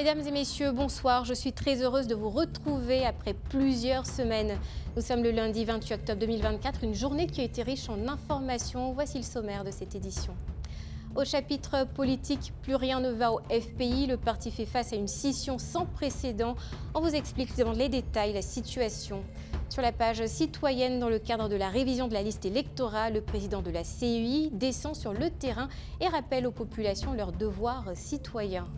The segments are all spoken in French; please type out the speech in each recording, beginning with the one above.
Mesdames et messieurs, bonsoir. Je suis très heureuse de vous retrouver après plusieurs semaines. Nous sommes le lundi 28 octobre 2024, une journée qui a été riche en informations. Voici le sommaire de cette édition. Au chapitre politique, plus rien ne va au FPI. Le parti fait face à une scission sans précédent. On vous explique dans les détails la situation. Sur la page citoyenne, dans le cadre de la révision de la liste électorale, le président de la CEI descend sur le terrain et rappelle aux populations leurs devoirs citoyens.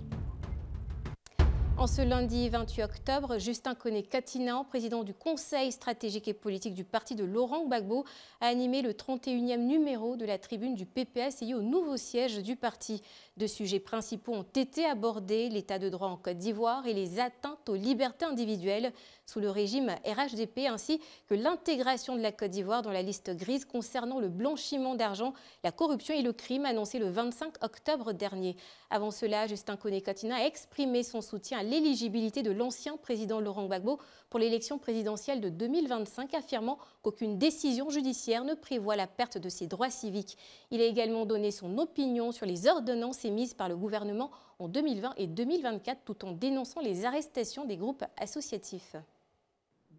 En ce lundi 28 octobre, Justin Koné-Katina, président du Conseil stratégique et politique du parti de Laurent Gbagbo, a animé le 31e numéro de la tribune du PPACI au nouveau siège du parti. Deux sujets principaux ont été abordés, l'état de droit en Côte d'Ivoire et les atteintes aux libertés individuelles sous le régime RHDP, ainsi que l'intégration de la Côte d'Ivoire dans la liste grise concernant le blanchiment d'argent, la corruption et le crime annoncé le 25 octobre dernier. Avant cela, Justin Koné-Katina a exprimé son soutien à l'éligibilité de l'ancien président Laurent Gbagbo pour l'élection présidentielle de 2025, affirmant qu'aucune décision judiciaire ne prévoit la perte de ses droits civiques. Il a également donné son opinion sur les ordonnances émises par le gouvernement en 2020 et 2024, tout en dénonçant les arrestations des groupes associatifs.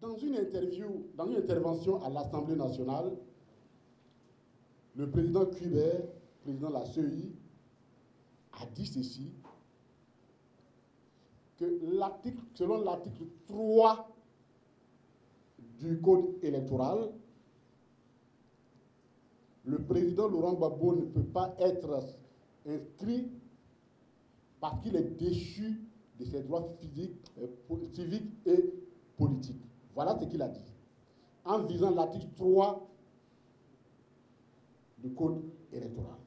Dans une intervention à l'Assemblée nationale, le président Kubert, président de la CEI, a dit ceci, que selon l'article 3 du Code électoral, le président Laurent Gbagbo ne peut pas être inscrit parce qu'il est déchu de ses droits civiques et politiques. Voilà ce qu'il a dit, en visant l'article 3 du Code électoral.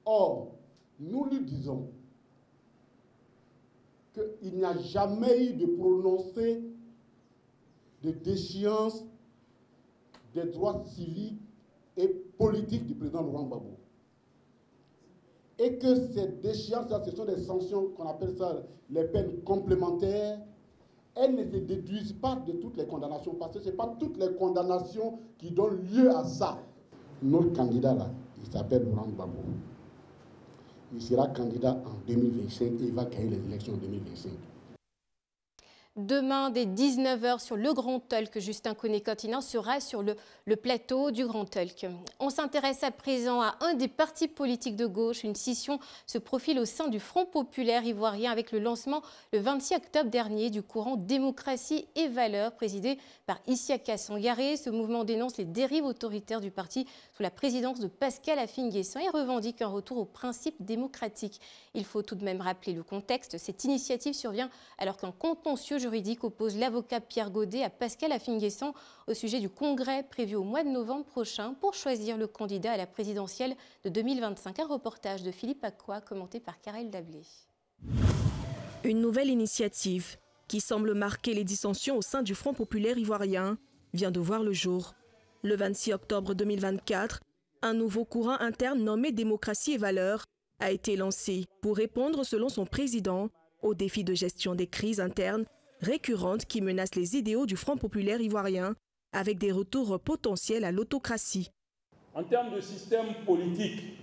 Or, nous lui disons qu'il n'y a jamais eu de prononcé de déchéance des droits civiques et politiques du président Laurent Gbagbo. Et que ces déchéances, ce sont des sanctions qu'on appelle ça les peines complémentaires. Elles ne se déduisent pas de toutes les condamnations, parce que ce n'est pas toutes les condamnations qui donnent lieu à ça. Notre candidat là, il s'appelle Laurent Gbagbo. Il sera candidat en 2025 et il va gagner les élections en 2025. Demain, dès 19h, sur le Grand Talk, Justin Koné-Katina sera sur le plateau du Grand Talk. On s'intéresse à présent à un des partis politiques de gauche. Une scission se profile au sein du Front populaire ivoirien avec le lancement le 26 octobre dernier du courant Démocratie et Valeurs, présidé par Isiaka Sangaré. Ce mouvement dénonce les dérives autoritaires du parti sous la présidence de Pascal Affi-N'Guessan et revendique un retour aux principes démocratiques. Il faut tout de même rappeler le contexte. Cette initiative survient alors qu'un contentieux juridique oppose l'avocat Pierre Godet à Pascal Affi-N'Guessan au sujet du congrès prévu au mois de novembre prochain pour choisir le candidat à la présidentielle de 2025. Un reportage de Philippe Acquois commenté par Karel Dablé. Une nouvelle initiative qui semble marquer les dissensions au sein du Front populaire ivoirien vient de voir le jour. Le 26 octobre 2024, un nouveau courant interne nommé Démocratie et Valeurs a été lancé pour répondre, selon son président, aux défis de gestion des crises internes récurrentes qui menacent les idéaux du Front populaire ivoirien, avec des retours potentiels à l'autocratie. En termes de système politique,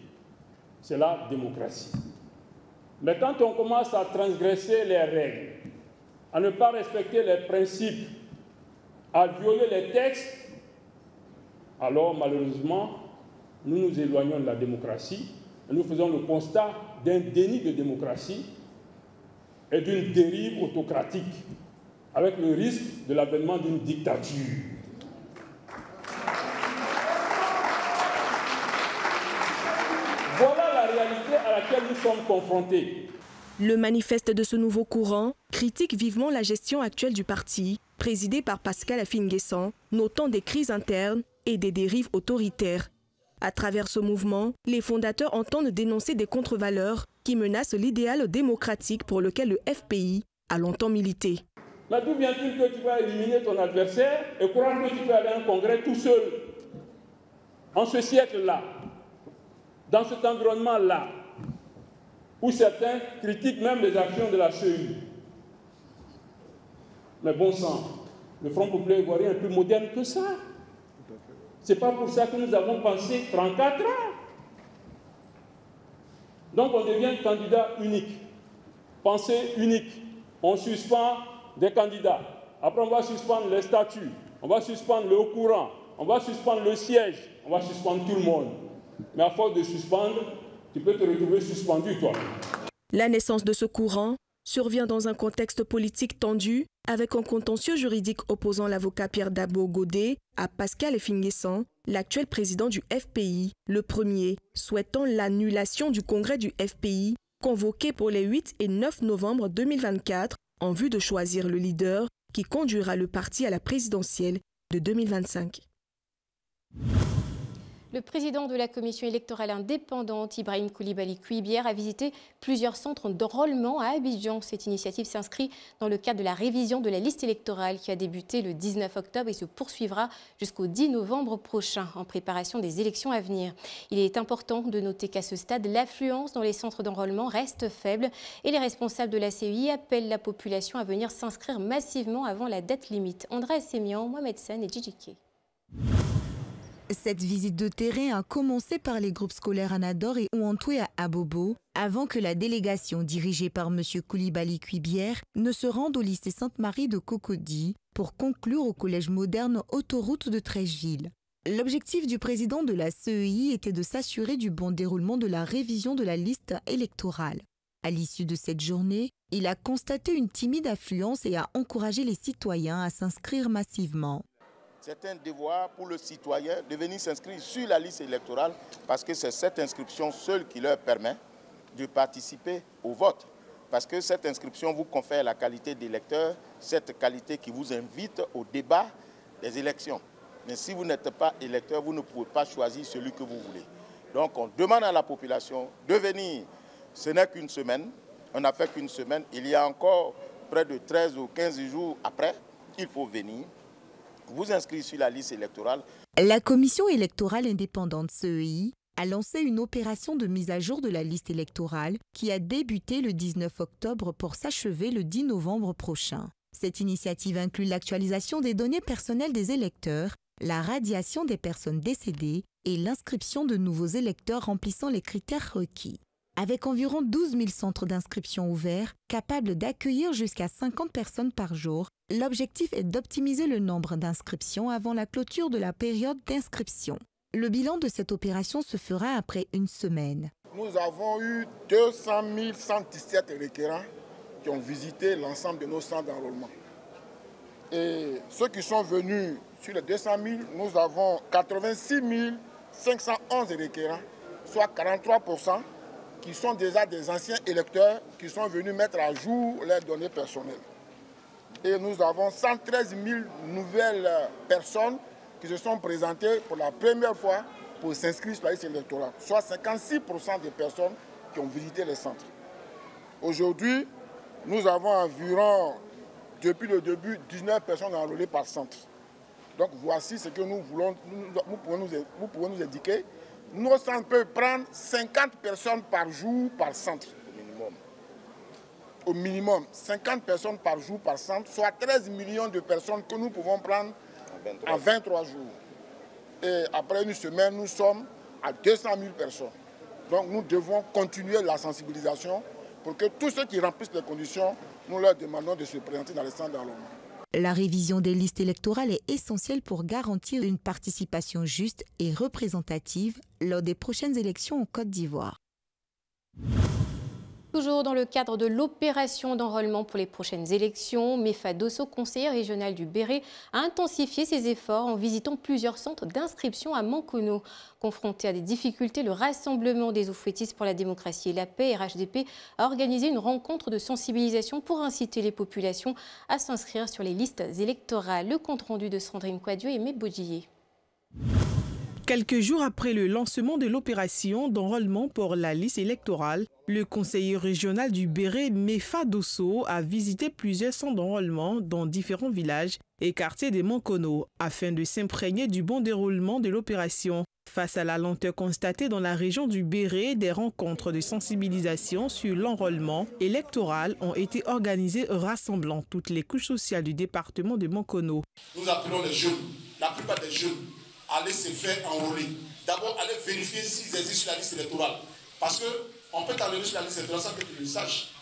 c'est la démocratie. Mais quand on commence à transgresser les règles, à ne pas respecter les principes, à violer les textes, alors malheureusement, nous nous éloignons de la démocratie et nous faisons le constat d'un déni de démocratie et d'une dérive autocratique, avec le risque de l'avènement d'une dictature. Voilà la réalité à laquelle nous sommes confrontés. Le manifeste de ce nouveau courant critique vivement la gestion actuelle du parti, présidé par Pascal Affi-N'Guessan, notant des crises internes et des dérives autoritaires. À travers ce mouvement, les fondateurs entendent dénoncer des contre-valeurs qui menacent l'idéal démocratique pour lequel le FPI a longtemps milité. Mais d'où vient-il que tu vas éliminer ton adversaire et croire que tu peux aller à un congrès tout seul? En ce siècle-là, dans cet environnement-là, où certains critiquent même les actions de la CEI. Mais bon sang, le Front populaire ivoirien est plus moderne que ça. Ce n'est pas pour ça que nous avons pensé 34 ans. Donc on devient candidat unique. pensée unique. On suspend des candidats. Après, on va suspendre les statuts. On va suspendre le haut courant. On va suspendre le siège. On va suspendre tout le monde. Mais à force de suspendre, tu peux te retrouver suspendu, toi. La naissance de ce courant survient dans un contexte politique tendu, avec un contentieux juridique opposant l'avocat Pierre Dabo Godé à Pascal Effinguessan, l'actuel président du FPI, le premier souhaitant l'annulation du congrès du FPI, convoqué pour les 8 et 9 novembre 2024, en vue de choisir le leader qui conduira le parti à la présidentielle de 2025. Le président de la commission électorale indépendante, Ibrahim Coulibaly Kouibier, a visité plusieurs centres d'enrôlement à Abidjan. Cette initiative s'inscrit dans le cadre de la révision de la liste électorale qui a débuté le 19 octobre et se poursuivra jusqu'au 10 novembre prochain en préparation des élections à venir. Il est important de noter qu'à ce stade, l'affluence dans les centres d'enrôlement reste faible et les responsables de la CEI appellent la population à venir s'inscrire massivement avant la date limite. André Assemian, Mohamed Sen et Djidjike. Cette visite de terrain a commencé par les groupes scolaires Anador et Ouantoué à Abobo, avant que la délégation dirigée par M. Coulibaly Kouibier ne se rende au lycée Sainte-Marie de Cocody pour conclure au collège moderne Autoroute de Trècheville. L'objectif du président de la CEI était de s'assurer du bon déroulement de la révision de la liste électorale. À l'issue de cette journée, il a constaté une timide affluence et a encouragé les citoyens à s'inscrire massivement. C'est un devoir pour le citoyen de venir s'inscrire sur la liste électorale parce que c'est cette inscription seule qui leur permet de participer au vote. Parce que cette inscription vous confère la qualité d'électeur, cette qualité qui vous invite au débat des élections. Mais si vous n'êtes pas électeur, vous ne pouvez pas choisir celui que vous voulez. Donc on demande à la population de venir. Ce n'est qu'une semaine, on n'a fait qu'une semaine. Il y a encore près de 13 ou 15 jours après, il faut venir. Vous inscrire sur la liste électorale. La commission électorale indépendante CEI a lancé une opération de mise à jour de la liste électorale qui a débuté le 19 octobre pour s'achever le 10 novembre prochain. Cette initiative inclut l'actualisation des données personnelles des électeurs, la radiation des personnes décédées et l'inscription de nouveaux électeurs remplissant les critères requis. Avec environ 12 000 centres d'inscription ouverts, capables d'accueillir jusqu'à 50 personnes par jour, l'objectif est d'optimiser le nombre d'inscriptions avant la clôture de la période d'inscription. Le bilan de cette opération se fera après une semaine. Nous avons eu 200 117 requérants qui ont visité l'ensemble de nos centres d'enrôlement. Et ceux qui sont venus sur les 200 000, nous avons 86 511 requérants, soit 43%. Qui sont déjà des anciens électeurs qui sont venus mettre à jour leurs données personnelles. Et nous avons 113 000 nouvelles personnes qui se sont présentées pour la première fois pour s'inscrire sur la liste électorale, soit 56% des personnes qui ont visité les centres. Aujourd'hui, nous avons environ, depuis le début, 19 personnes enrôlées par centre. Donc voici ce que nous voulons, vous pouvez nous indiquer. Nos centres peuvent prendre 50 personnes par jour par centre, au minimum. Au minimum, 50 personnes par jour par centre, soit 13 millions de personnes que nous pouvons prendre en 23 jours. Et après une semaine, nous sommes à 200 000 personnes. Donc nous devons continuer la sensibilisation pour que tous ceux qui remplissent les conditions, nous leur demandons de se présenter dans les centres d'enrôlement. La révision des listes électorales est essentielle pour garantir une participation juste et représentative lors des prochaines élections en Côte d'Ivoire. Toujours dans le cadre de l'opération d'enrôlement pour les prochaines élections, Mefa Dosso, conseiller régional du Béret, a intensifié ses efforts en visitant plusieurs centres d'inscription à Mankono. Confronté à des difficultés, le Rassemblement des Oufouettistes pour la démocratie et la paix, RHDP, a organisé une rencontre de sensibilisation pour inciter les populations à s'inscrire sur les listes électorales. Le compte-rendu de Sandrine Quadio et Aimé Bodjillé. Quelques jours après le lancement de l'opération d'enrôlement pour la liste électorale, le conseiller régional du Béret, Mefa Dosso, a visité plusieurs centres d'enrôlement dans différents villages et quartiers des Mankono afin de s'imprégner du bon déroulement de l'opération. Face à la lenteur constatée dans la région du Béret, des rencontres de sensibilisation sur l'enrôlement électoral ont été organisées rassemblant toutes les couches sociales du département de Mankono. Nous appelons les jeunes, la plupart des jeunes, aller se faire enrôler. D'abord, aller vérifier s'ils existent sur la liste électorale. Parce qu'on peut t'enrôler sur la liste électorale sans que tu le saches.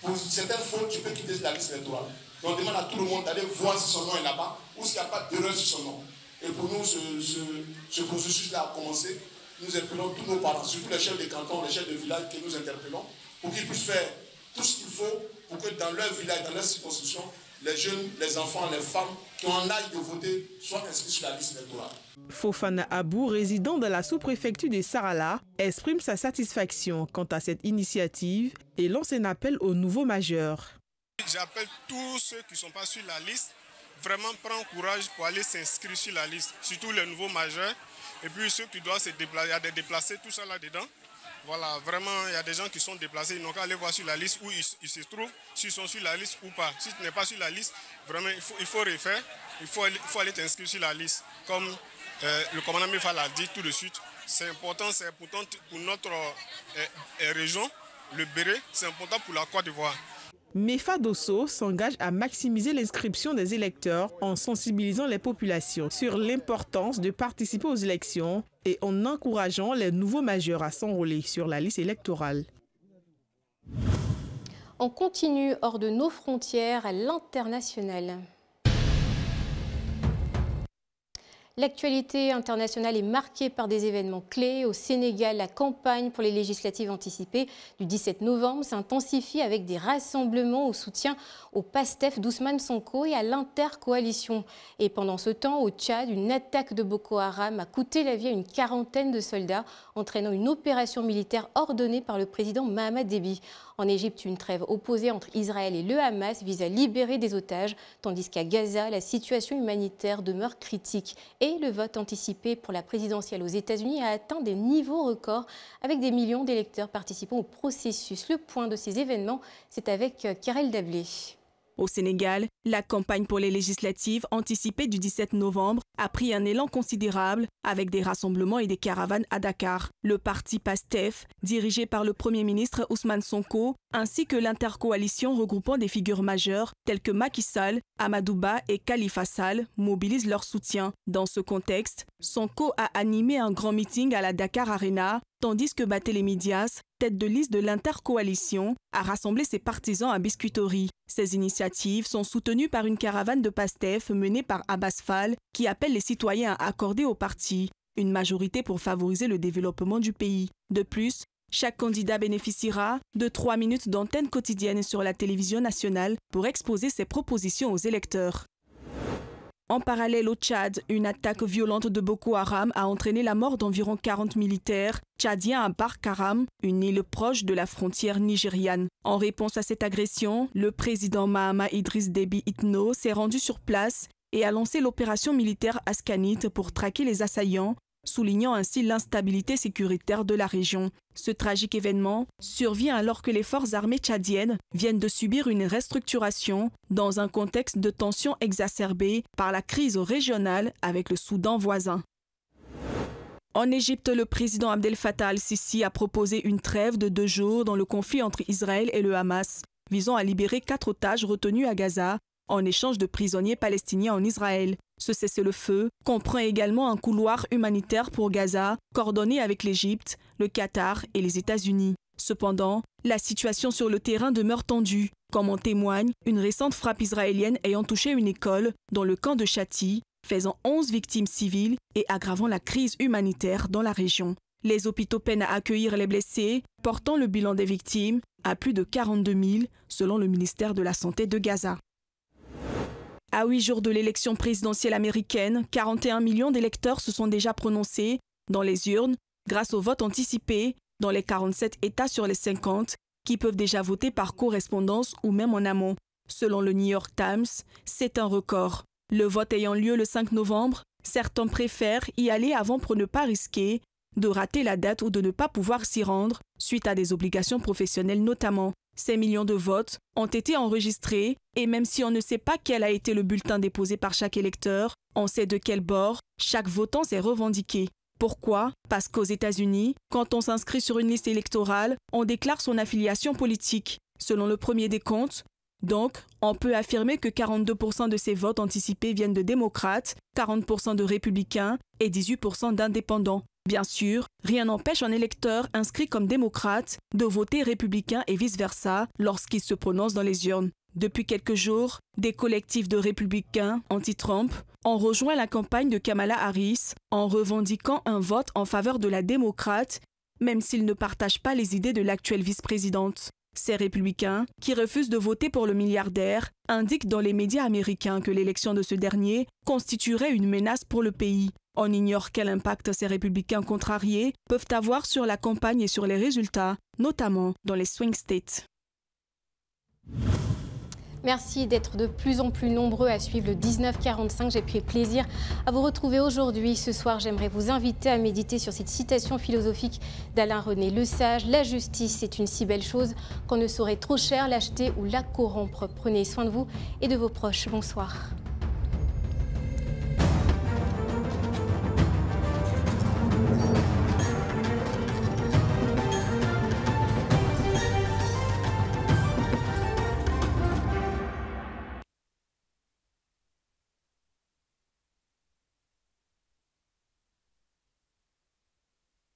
pour certaines fautes, tu peux quitter la liste électorale. Donc on demande à tout le monde d'aller voir si son nom est là-bas ou s'il n'y a pas d'erreur sur son nom. Et pour nous, ce processus-là a commencé. Nous interpellons tous nos parents, surtout les chefs de canton, les chefs de village que nous interpellons, pour qu'ils puissent faire tout ce qu'il faut pour que dans leur village, dans leur circonscription, les jeunes, les enfants, les femmes qui ont un âge de voter soient inscrits sur la liste électorale. Fofana Abou, résident de la sous-préfecture de Sarala, exprime sa satisfaction quant à cette initiative et lance un appel aux nouveaux majeurs. J'appelle tous ceux qui ne sont pas sur la liste, vraiment prendre courage pour aller s'inscrire sur la liste, surtout les nouveaux majeurs. Et puis ceux qui doivent se déplacer, il y a des déplacés, tout ça là-dedans. Voilà, vraiment, il y a des gens qui sont déplacés, ils n'ont qu'à aller voir sur la liste où ils se trouvent, s'ils sont sur la liste ou pas. Si tu n'es pas sur la liste, vraiment, il faut refaire, il faut aller t'inscrire sur la liste. Comme le commandant Mefa l'a dit tout de suite, c'est important pour notre région, le Béret, c'est important pour la Côte d'Ivoire. Mefa Dosso s'engage à maximiser l'inscription des électeurs en sensibilisant les populations sur l'importance de participer aux élections et en encourageant les nouveaux majeurs à s'enrôler sur la liste électorale. On continue hors de nos frontières à l'international. L'actualité internationale est marquée par des événements clés. Au Sénégal, la campagne pour les législatives anticipées du 17 novembre s'intensifie avec des rassemblements au soutien au PASTEF d'Ousmane Sonko et à l'intercoalition. Et pendant ce temps, au Tchad, une attaque de Boko Haram a coûté la vie à une quarantaine de soldats, entraînant une opération militaire ordonnée par le président Mahamat Déby. En Égypte, une trêve opposée entre Israël et le Hamas vise à libérer des otages, tandis qu'à Gaza, la situation humanitaire demeure critique. Et le vote anticipé pour la présidentielle aux États-Unis a atteint des niveaux records, avec des millions d'électeurs participant au processus. Le point de ces événements, c'est avec Karel Dablé. Au Sénégal, la campagne pour les législatives anticipées du 17 novembre a pris un élan considérable avec des rassemblements et des caravanes à Dakar. Le parti PASTEF, dirigé par le Premier ministre Ousmane Sonko, ainsi que l'intercoalition regroupant des figures majeures telles que Macky Sall, Amadou Ba et Khalifa Sall, mobilisent leur soutien. Dans ce contexte, Sonko a animé un grand meeting à la Dakar Arena, tandis que Barthélémy Dias, tête de liste de l'intercoalition, a rassemblé ses partisans à Biscuiterie. Ces initiatives sont soutenues par une caravane de PASTEF menée par Abbas Fall qui appelle les citoyens à accorder au parti une majorité pour favoriser le développement du pays. De plus, chaque candidat bénéficiera de 3 minutes d'antenne quotidienne sur la télévision nationale pour exposer ses propositions aux électeurs. En parallèle au Tchad, une attaque violente de Boko Haram a entraîné la mort d'environ 40 militaires tchadiens à Barkaram, une île proche de la frontière nigériane. En réponse à cette agression, le président Mahamat Idriss Déby Itno s'est rendu sur place et a lancé l'opération militaire Askanit pour traquer les assaillants, soulignant ainsi l'instabilité sécuritaire de la région. Ce tragique événement survient alors que les forces armées tchadiennes viennent de subir une restructuration dans un contexte de tensions exacerbées par la crise régionale avec le Soudan voisin. En Égypte, le président Abdel Fattah al-Sisi a proposé une trêve de 2 jours dans le conflit entre Israël et le Hamas, visant à libérer 4 otages retenus à Gaza en échange de prisonniers palestiniens en Israël. Ce cessez-le-feu comprend également un couloir humanitaire pour Gaza, coordonné avec l'Égypte, le Qatar et les États-Unis. Cependant, la situation sur le terrain demeure tendue, comme en témoigne une récente frappe israélienne ayant touché une école dans le camp de Chati, faisant 11 victimes civiles et aggravant la crise humanitaire dans la région. Les hôpitaux peinent à accueillir les blessés, portant le bilan des victimes à plus de 42 000, selon le ministère de la Santé de Gaza. À 8 jours de l'élection présidentielle américaine, 41 millions d'électeurs se sont déjà prononcés dans les urnes grâce au vote anticipé dans les 47 États sur les 50 qui peuvent déjà voter par correspondance ou même en amont. Selon le New York Times, c'est un record. Le vote ayant lieu le 5 novembre, certains préfèrent y aller avant pour ne pas risquer de rater la date ou de ne pas pouvoir s'y rendre suite à des obligations professionnelles notamment. Ces millions de votes ont été enregistrés et même si on ne sait pas quel a été le bulletin déposé par chaque électeur, on sait de quel bord chaque votant s'est revendiqué. Pourquoi? Parce qu'aux États-Unis, quand on s'inscrit sur une liste électorale, on déclare son affiliation politique. Selon le premier décompte, donc, on peut affirmer que 42% de ces votes anticipés viennent de démocrates, 40% de républicains et 18% d'indépendants. Bien sûr, rien n'empêche un électeur inscrit comme démocrate de voter républicain et vice-versa lorsqu'il se prononce dans les urnes. Depuis quelques jours, des collectifs de républicains anti-Trump ont rejoint la campagne de Kamala Harris en revendiquant un vote en faveur de la démocrate, même s'ils ne partagent pas les idées de l'actuelle vice-présidente. Ces républicains, qui refusent de voter pour le milliardaire, indiquent dans les médias américains que l'élection de ce dernier constituerait une menace pour le pays. On ignore quel impact ces républicains contrariés peuvent avoir sur la campagne et sur les résultats, notamment dans les swing states. Merci d'être de plus en plus nombreux à suivre le 1945. J'ai pris plaisir à vous retrouver aujourd'hui. Ce soir, j'aimerais vous inviter à méditer sur cette citation philosophique d'Alain-René Le Sage. La justice est une si belle chose qu'on ne saurait trop cher l'acheter ou la corrompre. Prenez soin de vous et de vos proches. Bonsoir.